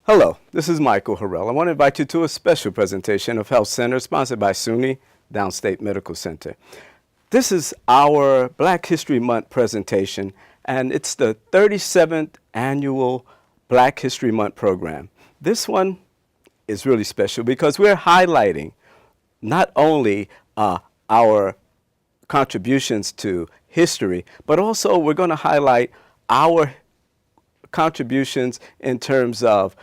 Hello, this is Michael Harrell. I want to invite you to a special presentation of Health Center sponsored by SUNY Downstate Medical Center. This is our Black History Month presentation, and it's the 37th annual Black History Month program. This one is really special because we're highlighting not only our contributions to history, but also we're going to highlight our contributions in terms of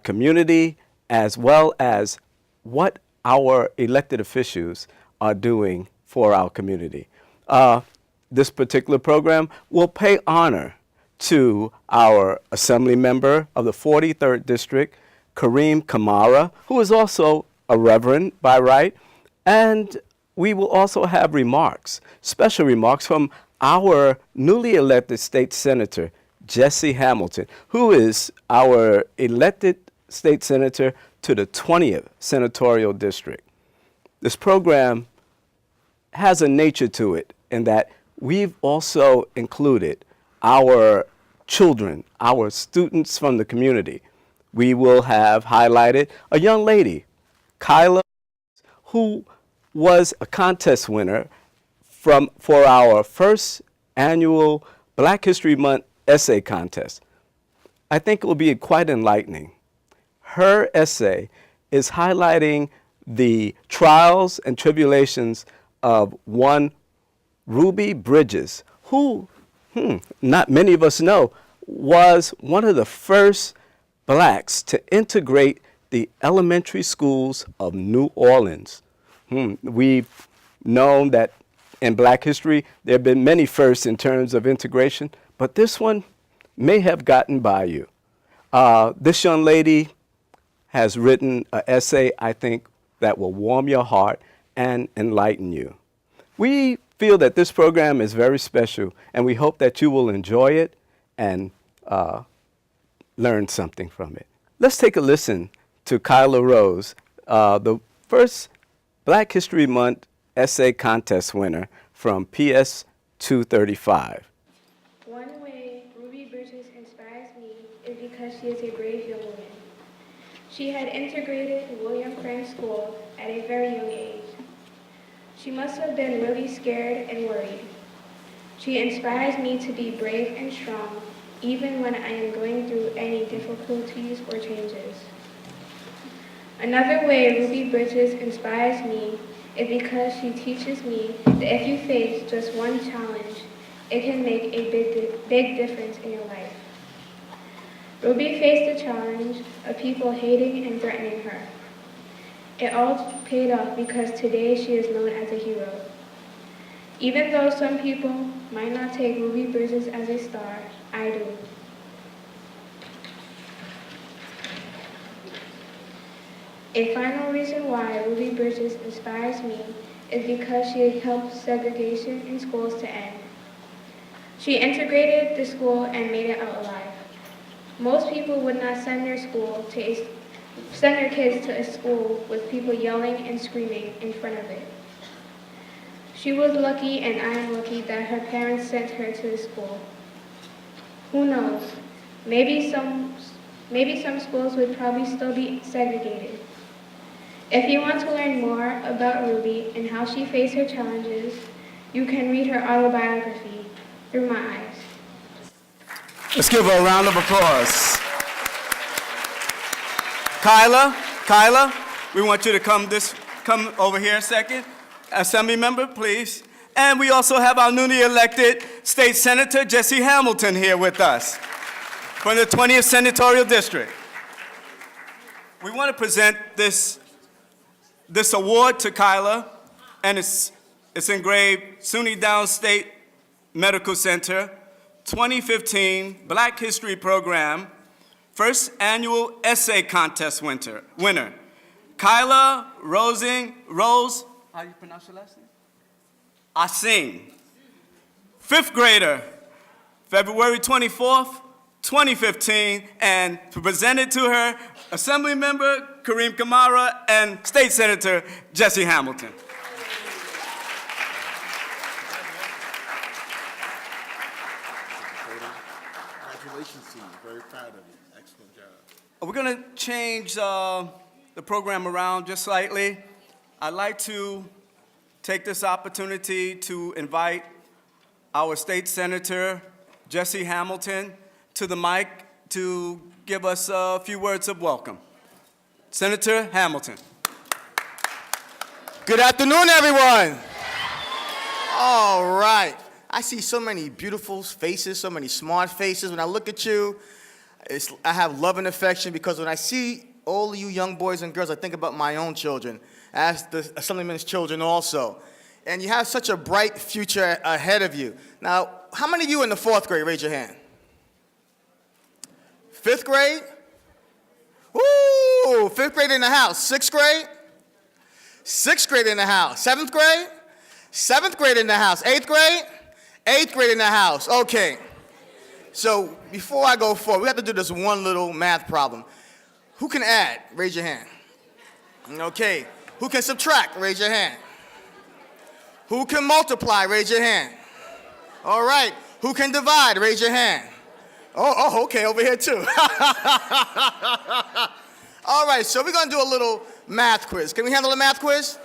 community, as well as what our elected officials are doing for our community. This particular program will pay honor to our Assembly member of the 43rd District, Kareem Kamara, who is also a Reverend by right, and we will also have remarks, special remarks from our newly elected state senator, Jesse Hamilton, who is our elected state senator to the 20th Senatorial District. This program has a nature to it in that we've also included our children, our students from the community. We will have highlighted a young lady, Kyla, who was a contest winner for our first annual Black History Month essay contest. I think it will be quite enlightening. Her essay is highlighting the trials and tribulations of one Ruby Bridges, who, not many of us know, was one of the first blacks to integrate the elementary schools of New Orleans. We've known that in Black history, there have been many firsts in terms of integration, but this one may have gotten by you. This young lady has written an essay, I think, that will warm your heart and enlighten you. We feel that this program is very special, and we hope that you will enjoy it and learn something from it. Let's take a listen to Kyla Rose, the first Black History Month essay contest winner from PS 235. One way Ruby Bridges inspires me is because she is a brave young woman. She had integrated William Frank School at a very young age. She must have been really scared and worried. She inspires me to be brave and strong, even when I am going through any difficulties or changes. Another way Ruby Bridges inspires me is because she teaches me that if you face just one challenge, it can make a big difference in your life. Ruby faced the challenge of people hating and threatening her. It all paid off because today she is known as a hero. Even though some people might not take Ruby Bridges as a star, I do. A final reason why Ruby Bridges inspires me is because she helped segregation in schools to end. She integrated the school and made it out alive. Most people would not send their kids to a school with people yelling and screaming in front of it. She was lucky, and I am lucky, that her parents sent her to the school. Who knows? Maybe some schools would probably still be segregated. If you want to learn more about Ruby and how she faced her challenges, you can read her autobiography, Through My Eyes. Let's give her a round of applause. Kyla, we want you to come over here a second. Assembly member, please. And we also have our newly elected state senator, Jesse Hamilton, here with us from the 20th Senatorial District. We want to present this award to Kyla, and it's engraved SUNY Downstate Medical Center, 2015 Black History Program, first annual essay contest winner. Kyla Rose, how do you pronounce your last name? Asing, fifth grader, February 24th, 2015, and presented to her Assembly member Kareem Kamara and State Senator Jesse Hamilton. Congratulations to you. Very proud of you. Excellent job. We're going to change the program around just slightly. I'd like to take this opportunity to invite our state senator, Jesse Hamilton, to the mic to give us a few words of welcome. Senator Hamilton. Good afternoon, everyone. All right. I see so many beautiful faces, so many smart faces. When I look at you, I have love and affection because when I see all of you young boys and girls, I think about my own children, as the Assemblyman's children also. And you have such a bright future ahead of you. Now, how many of you in the 4th grade? Raise your hand. 5th grade? Woo! 5th grade in the house. 6th grade? 6th grade in the house. 7th grade? 7th grade in the house. 8th grade? 8th grade in the house. Okay. So before I go forward, we have to do this one little math problem. Who can add? Raise your hand. Okay. Who can subtract? Raise your hand. Who can multiply? Raise your hand. All right. Who can divide? Raise your hand. Oh, okay, over here too. All right, so we're going to do a little math quiz. Can we handle a math quiz?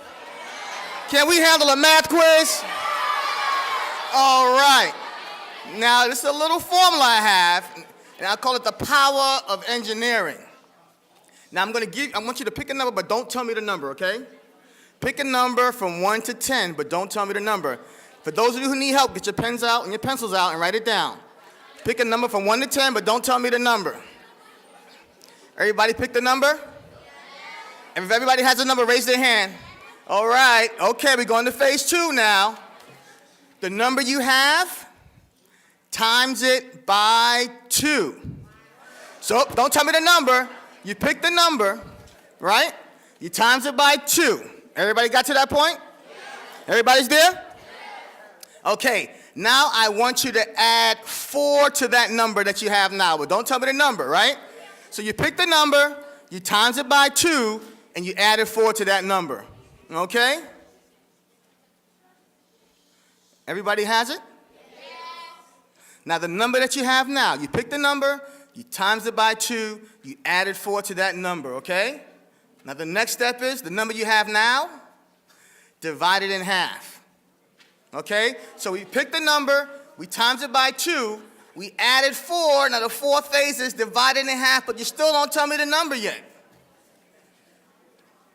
Can we handle a math quiz? All right. Now, this is a little formula I have, and I call it the power of engineering. Now, I want you to pick a number, but don't tell me the number, okay? Pick a number from 1 to 10, but don't tell me the number. For those of you who need help, get your pens out and your pencils out and write it down. Pick a number from 1 to 10, but don't tell me the number. Everybody pick the number? And if everybody has a number, raise their hand. All right. Okay, we're going to phase 2 now. The number you have, times it by 2. So don't tell me the number. You pick the number, right? You times it by 2. Everybody got to that point? Everybody's there? Okay. Now I want you to add 4 to that number that you have now, but don't tell me the number, right? So you pick the number, you times it by 2, and you added 4 to that number, okay? Everybody has it? Now the number that you have now, you pick the number, you times it by 2, you added 4 to that number, okay? Now the next step is the number you have now, divide it in half. Okay, so we picked the number, we times it by 2, we added 4, now the 4th phase is divided in half, but you still don't tell me the number yet.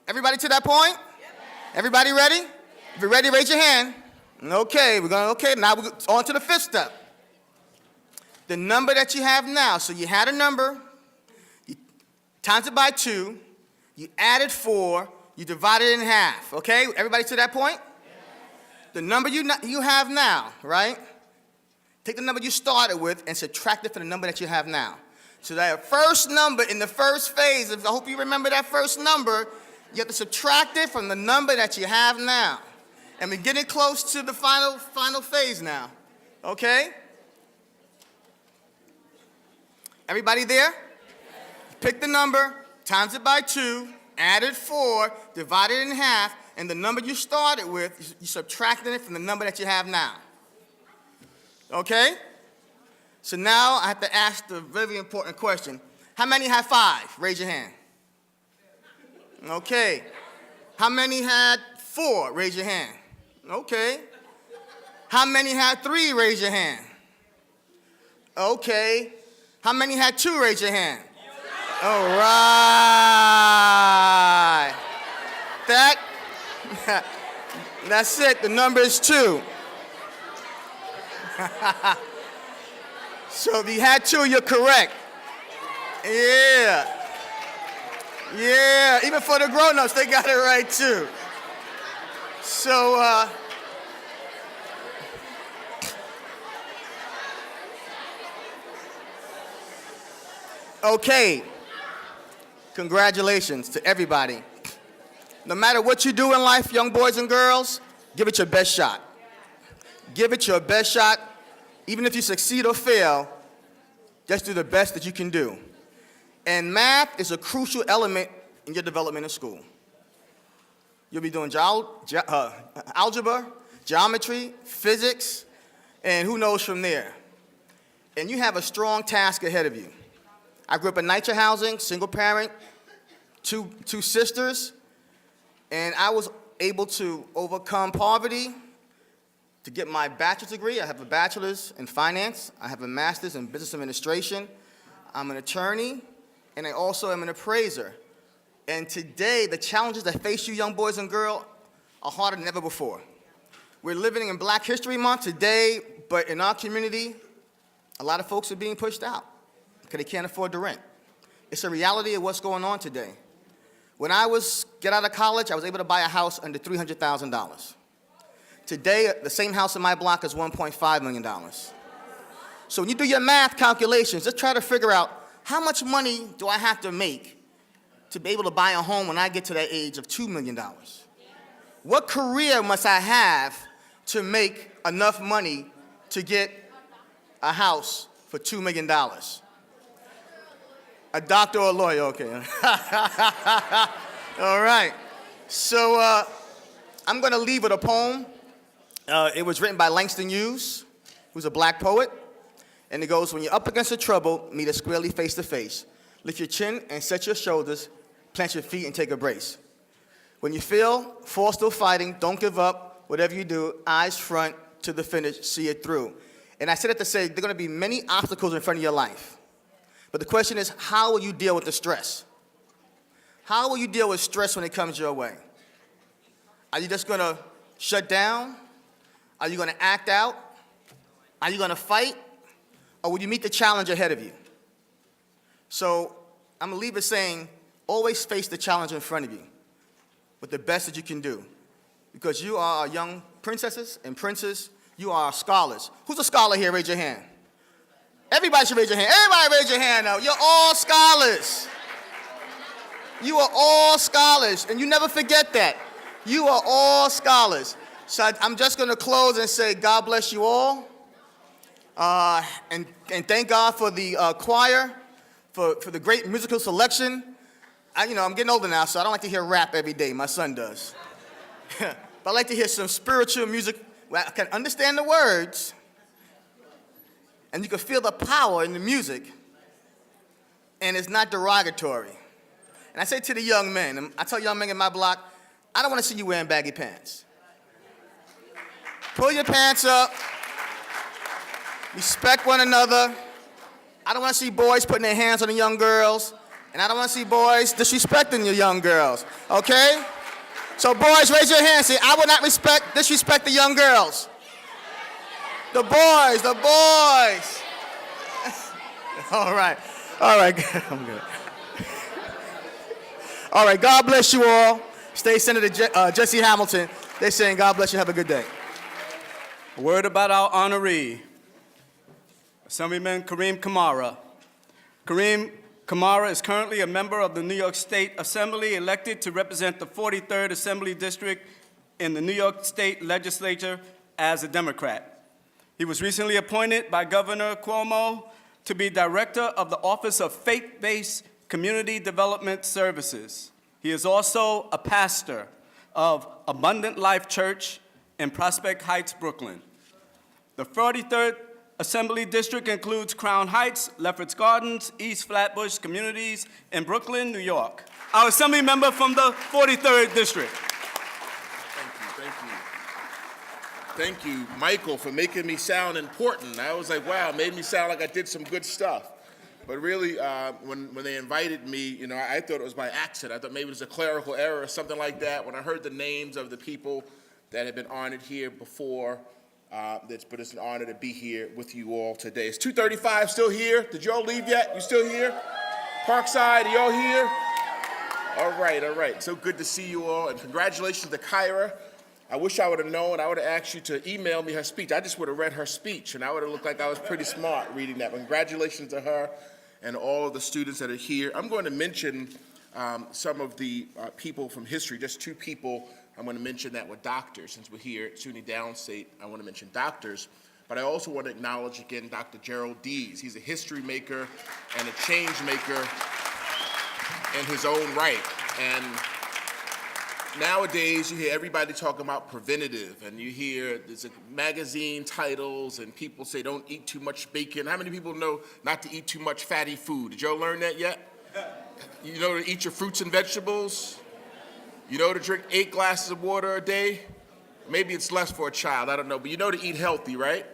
Everybody to that point? Everybody ready? If you're ready, raise your hand. Okay, now we're on to the 5th step. The number that you have now, so you had a number, you times it by 2, you added 4, you divided it in half, okay? Everybody to that point? The number you have now, right? Take the number you started with and subtract it from the number that you have now. So that first number in the first phase, I hope you remember that first number, you have to subtract it from the number that you have now. And we're getting close to the final phase now, okay? Everybody there? Pick the number, times it by 2, added 4, divided it in half, and the number you started with, you subtracted it from the number that you have now. Okay? So now I have to ask the very important question. How many have 5? Raise your hand. Okay. How many had 4? Raise your hand. Okay. How many had 3? Raise your hand. Okay. How many had 2? Raise your hand. All right. That's it. The number is 2. So if you had 2, you're correct. Yeah. Yeah. Even for the grown-ups, they got it right too. So, okay. Congratulations to everybody. No matter what you do in life, young boys and girls, give it your best shot. Give it your best shot. Even if you succeed or fail, just do the best that you can do. And math is a crucial element in your development in school. You'll be doing algebra, geometry, physics, and who knows from there. And you have a strong task ahead of you. I grew up in NYCHA housing, single parent, two sisters, and I was able to overcome poverty to get my bachelor's degree. I have a bachelor's in finance. I have a master's in business administration. I'm an attorney, and I also am an appraiser. And today, the challenges that face you young boys and girls are harder than ever before. We're living in Black History Month today, but in our community, a lot of folks are being pushed out because they can't afford the rent. It's a reality of what's going on today. When I get out of college, I was able to buy a house under $300,000. Today, the same house in my block is $1.5 million. So when you do your math calculations, just try to figure out how much money do I have to make to be able to buy a home when I get to that age of $2 million? What career must I have to make enough money to get a house for $2 million? A doctor or a lawyer, okay. All right. So I'm going to leave with a poem. It was written by Langston Hughes, who's a black poet. And it goes, when you're up against the trouble, meet it squarely face to face. Lift your chin and set your shoulders, plant your feet and take a brace. When you fall still fighting, don't give up. Whatever you do, eyes front to the finish, see it through. And I said it to say, there are going to be many obstacles in front of your life. But the question is, how will you deal with the stress? How will you deal with stress when it comes your way? Are you just going to shut down? Are you going to act out? Are you going to fight? Or will you meet the challenge ahead of you? So I'm going to leave it saying, always face the challenge in front of you with the best that you can do. Because you are young princesses and princes. You are scholars. Who's a scholar here? Raise your hand. Everybody should raise your hand. Everybody raise your hand now. You're all scholars. You are all scholars. And you never forget that. You are all scholars. So I'm just going to close and say, God bless you all. And thank God for the choir, for the great musical selection. I'm getting older now, so I don't like to hear rap every day. My son does. But I like to hear some spiritual music where I can understand the words, and you can feel the power in the music, and it's not derogatory. And I say to the young men, and I tell young men in my block, I don't want to see you wearing baggy pants. Pull your pants up. Respect one another. I don't want to see boys putting their hands on the young girls, and I don't want to see boys disrespecting the young girls, okay? So boys, raise your hands. Say, I will not disrespect the young girls. The boys. All right, I'm good. All right, God bless you all. State Senator Jesse Hamilton, they're saying God bless you, have a good day. A word about our honoree, Assemblyman Kareem Kamara. Kareem Kamara is currently a member of the New York State Assembly, elected to represent the 43rd Assembly District in the New York State Legislature as a Democrat. He was recently appointed by Governor Cuomo to be Director of the Office of Faith-Based Community Development Services. He is also a pastor of Abundant Life Church in Prospect Heights, Brooklyn. The 43rd Assembly District includes Crown Heights, Lefferts Gardens, East Flatbush communities in Brooklyn, New York. Our Assembly member from the 43rd District. Thank you, Michael, for making me sound important. I was like, wow, it made me sound like I did some good stuff. But really, when they invited me, I thought it was by accident. I thought maybe it was a clerical error or something like that. When I heard the names of the people that had been honored here before, but it's an honor to be here with you all today. Is 235 still here? Did you all leave yet? You still here? Parkside, are you all here? All right. So good to see you all, and congratulations to Kyra. I wish I would have known. I would have asked you to email me her speech. I just would have read her speech, and I would have looked like I was pretty smart reading that. Congratulations to her and all of the students that are here. I'm going to mention some of the people from history, just two people I'm going to mention that were doctors. Since we're here at SUNY Downstate, I want to mention doctors. But I also want to acknowledge again Dr. Gerald Dees. He's a history maker and a change maker in his own right. And Nowadays, you hear everybody talking about preventative, and you hear there's magazine titles, and people say don't eat too much bacon. How many people know not to eat too much fatty food? Did y'all learn that yet? You know to eat your fruits and vegetables? You know to drink 8 glasses of water a day? Maybe it's less for a child, I don't know, but you know to eat healthy, right?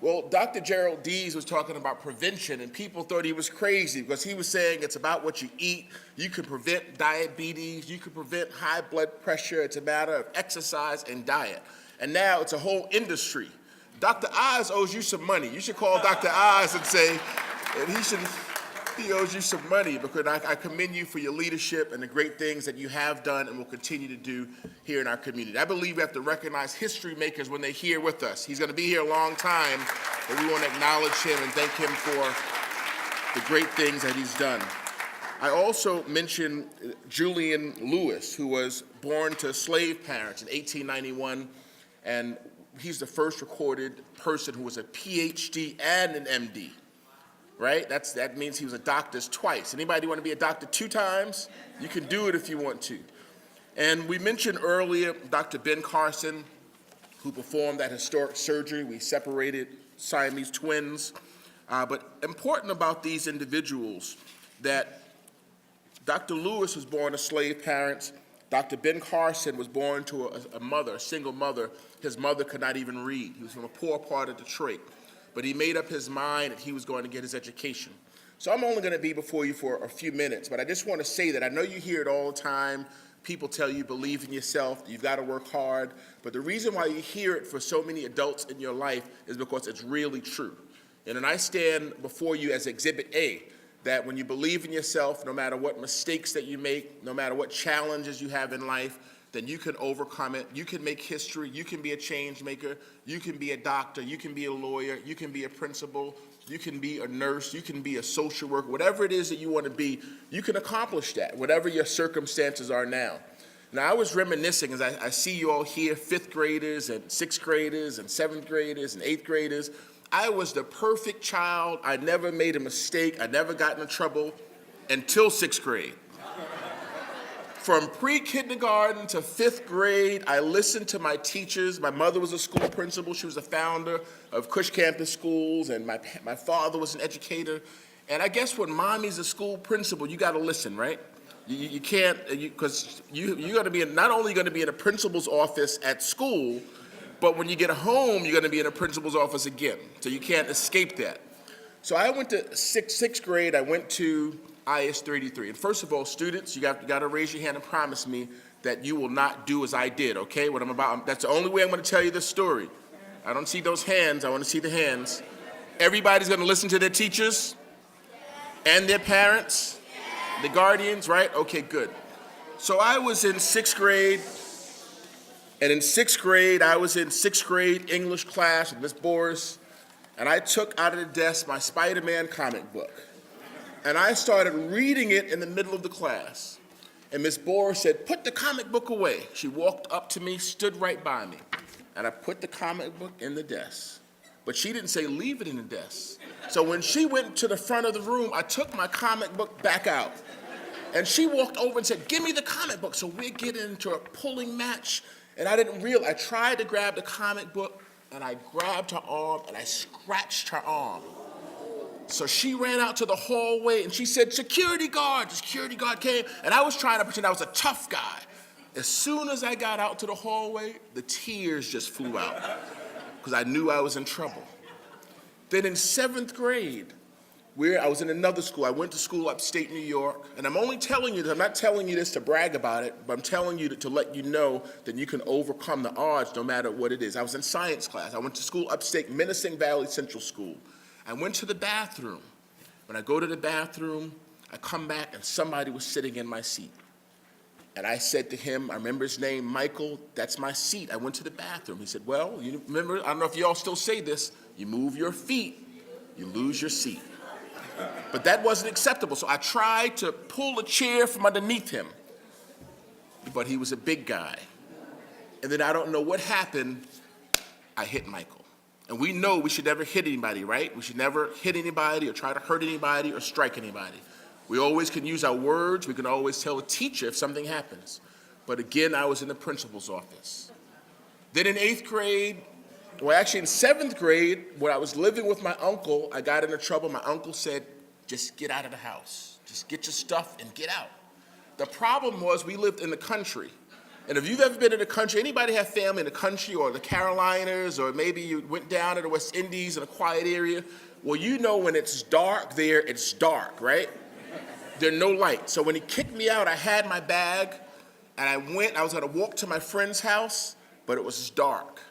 Well, Dr. Gerald Dees was talking about prevention, and people thought he was crazy because he was saying it's about what you eat. You can prevent diabetes. You can prevent high blood pressure. It's a matter of exercise and diet. And now it's a whole industry. Dr. Oz owes you some money. You should call Dr. Oz and say that he owes you some money, because I commend you for your leadership and the great things that you have done and will continue to do here in our community. I believe we have to recognize history makers when they're here with us. He's going to be here a long time, but we want to acknowledge him and thank him for the great things that he's done. I also mentioned Julian Lewis, who was born to slave parents in 1891, and he's the first recorded person who was a PhD and an MD. Right? That means he was a doctor twice. Anybody want to be a doctor 2 times? You can do it if you want to. And we mentioned earlier Dr. Ben Carson, who performed that historic surgery. We separated Siamese twins. But important about these individuals, that Dr. Lewis was born to slave parents. Dr. Ben Carson was born to a single mother. His mother could not even read. He was from a poor part of Detroit. But he made up his mind that he was going to get his education. So I'm only going to be before you for a few minutes, but I just want to say that I know you hear it all the time. People tell you believe in yourself, you've got to work hard. But the reason why you hear it for so many adults in your life is because it's really true. And then I stand before you as Exhibit A, that when you believe in yourself, no matter what mistakes that you make, no matter what challenges you have in life, then you can overcome it. You can make history. You can be a change maker. You can be a doctor. You can be a lawyer. You can be a principal. You can be a nurse. You can be a social worker. Whatever it is that you want to be, you can accomplish that, whatever your circumstances are now. Now, I was reminiscing as I see you all here, 5th graders and 6th graders and 7th graders and 8th graders. I was the perfect child. I never made a mistake. I never got into trouble until 6th grade. From pre-kindergarten to 5th grade, I listened to my teachers. My mother was a school principal. She was the founder of Cush Campus Schools, and my father was an educator. And I guess when mommy's a school principal, you got to listen, right? You can't, because you're going to be not only going to be in a principal's office at school, but when you get home, you're going to be in a principal's office again. So you can't escape that. So I went to sixth grade. I went to IS 33. And first of all, students, you got to raise your hand and promise me that you will not do as I did, okay? What I'm about, that's the only way I'm going to tell you this story. I don't see those hands. I want to see the hands. Everybody's going to listen to their teachers and their parents, the guardians, right? Okay, good. So I was in 6th grade, and in 6th grade, I was in 6th grade English class with Miss Boris, and I took out of the desk my Spider-Man comic book. And I started reading it in the middle of the class. And Miss Boris said, "Put the comic book away." She walked up to me, stood right by me. And I put the comic book in the desk. But she didn't say, "Leave it in the desk." So when she went to the front of the room, I took my comic book back out. And she walked over and said, "Give me the comic book." So we're getting into a pulling match. And I didn't realize, I tried to grab the comic book, and I grabbed her arm, and I scratched her arm. So she ran out to the hallway, and she said, "Security guard." The security guard came, and I was trying to pretend I was a tough guy. As soon as I got out to the hallway, the tears just flew out because I knew I was in trouble. Then in 7th grade, I was in another school. I went to school upstate New York, and I'm only telling you this, I'm not telling you this to brag about it, but I'm telling you to let you know that you can overcome the odds no matter what it is. I was in science class. I went to school upstate, Menacing Valley Central School. I went to the bathroom. When I go to the bathroom, I come back and somebody was sitting in my seat. And I said to him, I remember his name, Michael, "That's my seat. I went to the bathroom." He said, "Well, you remember, I don't know if you all still say this, you move your feet, you lose your seat." But that wasn't acceptable, so I tried to pull a chair from underneath him. But he was a big guy. And then I don't know what happened, I hit Michael. And we know we should never hit anybody, right? We should never hit anybody or try to hurt anybody or strike anybody. We always can use our words. We can always tell a teacher if something happens. but again, I was in the principal's office. Then in 8th grade, well, actually in 7th grade, when I was living with my uncle, I got into trouble. My uncle said, just get out of the house. Just get your stuff and get out. The problem was we lived in the country. And if you've ever been in the country, anybody have family in the country or the Carolinas, or maybe you went down to the West Indies in a quiet area, well, you know when it's dark there, it's dark, right? There's no light. So when he kicked me out, I had my bag, and I was gonna walk to my friend's house, but it was dark.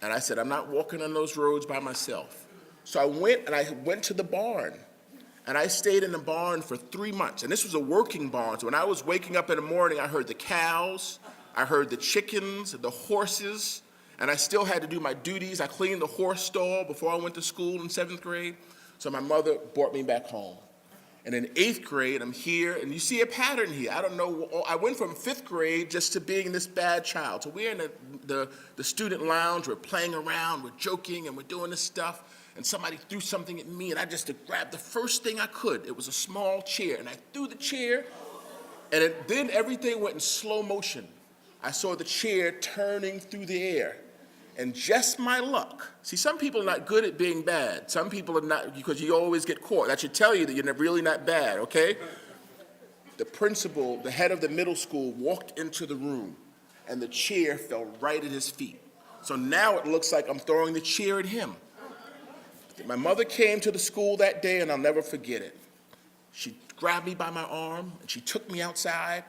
And I said, I'm not walking on those roads by myself. So I went to the barn. And I stayed in the barn for 3 months. And this was a working barn. So when I was waking up in the morning, I heard the cows, I heard the chickens, the horses, and I still had to do my duties. I cleaned the horse stall before I went to school in 7th grade. So my mother brought me back home. And in 8th grade, I'm here, and you see a pattern here. I don't know, I went from 5th grade just to being this bad child. So we're in the student lounge, we're playing around, we're joking, and we're doing this stuff. And somebody threw something at me, and I just grabbed the first thing I could. It was a small chair, and I threw the chair, and then everything went in slow motion. I saw the chair turning through the air, and just my luck. See, some people are not good at being bad. Some people are not, because you always get caught. That should tell you that you're really not bad, okay? The principal, the head of the middle school, walked into the room, and the chair fell right at his feet. So now it looks like I'm throwing the chair at him. My mother came to the school that day, and I'll never forget it. She grabbed me by my arm, and she took me outside,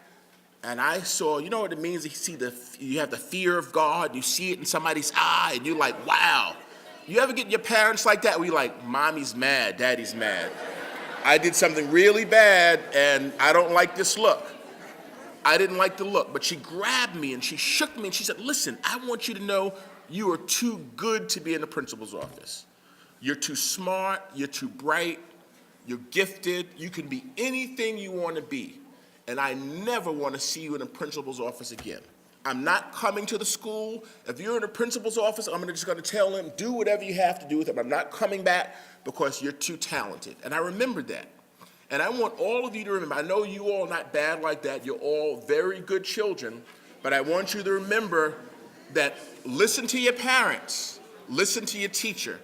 and I saw, you know what it means to see you have the fear of God, you see it in somebody's eye, and you're like, wow. You ever get your parents like that, where you're like, mommy's mad, daddy's mad. I did something really bad, and I don't like this look. I didn't like the look, but she grabbed me, and she shook me, and she said, listen, I want you to know you are too good to be in the principal's office. You're too smart, you're too bright, you're gifted, you can be anything you want to be. And I never want to see you in a principal's office again. I'm not coming to the school. If you're in a principal's office, I'm just going to tell him, do whatever you have to do with him. I'm not coming back because you're too talented. And I remembered that. And I want all of you to remember, I know you all are not bad like that. You're all very good children. But I want you to remember that listen to your parents, listen to your teacher.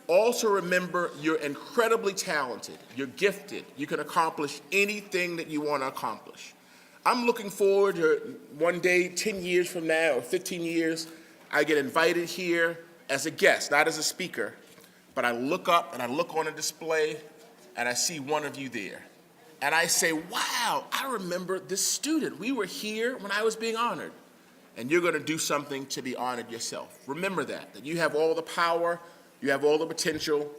Also remember you're incredibly talented, you're gifted, you can accomplish anything that you want to accomplish. I'm looking forward to one day, 10 years from now or 15 years, I get invited here as a guest, not as a speaker, but I look up and I look on a display and I see one of you there. And I say, wow, I remember this student. We were here when I was being honored. And you're going to do something to be honored yourself. Remember that you have all the power, you have all the potential.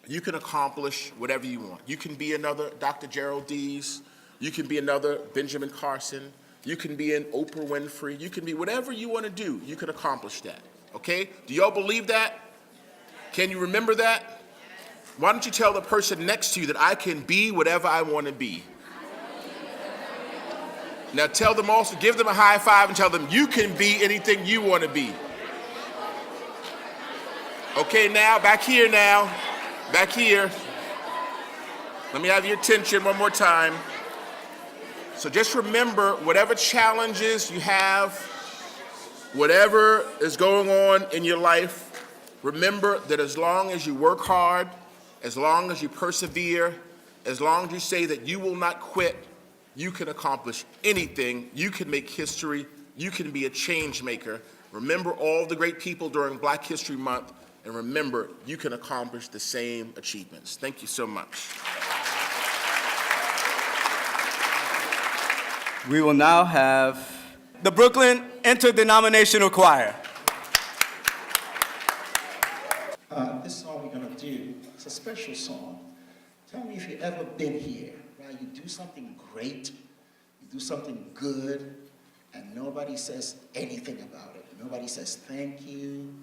You can accomplish whatever you want. You can be another Dr. Gerald Dees. You can be another Benjamin Carson. You can be an Oprah Winfrey. You can be whatever you want to do. You can accomplish that. Okay? Do y'all believe that? Can you remember that? Why don't you tell the person next to you that I can be whatever I want to be? Now tell them also, give them a high five and tell them you can be anything you want to be. Okay, now, back here now. Back here. Let me have your attention one more time. So just remember, whatever challenges you have, whatever is going on in your life, remember that as long as you work hard, as long as you persevere, as long as you say that you will not quit, you can accomplish anything. You can make history. You can be a change maker. Remember all the great people during Black History Month, and remember, you can accomplish the same achievements. Thank you so much. We will now have the Brooklyn Interdenominational Choir. This song we're going to do, it's a special song. Tell me if you've ever been here, right? You do something great, you do something good, and nobody says anything about it. Nobody says thank you.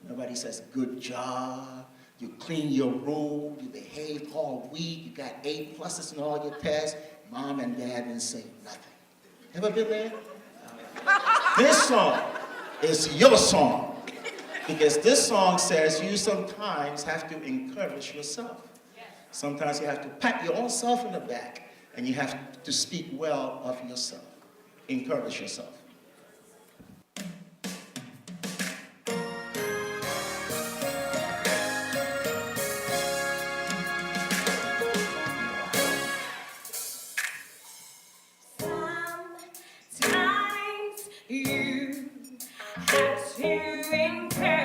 Nobody says good job. You clean your room, you behave all week, you got A+ in all your tests. Mom and dad didn't say nothing. Ever been there? This song is your song. Because this song says you sometimes have to encourage yourself. Sometimes you have to pat your own self in the back, and you have to speak well of yourself. encourage yourself. Sometimes you have to encourage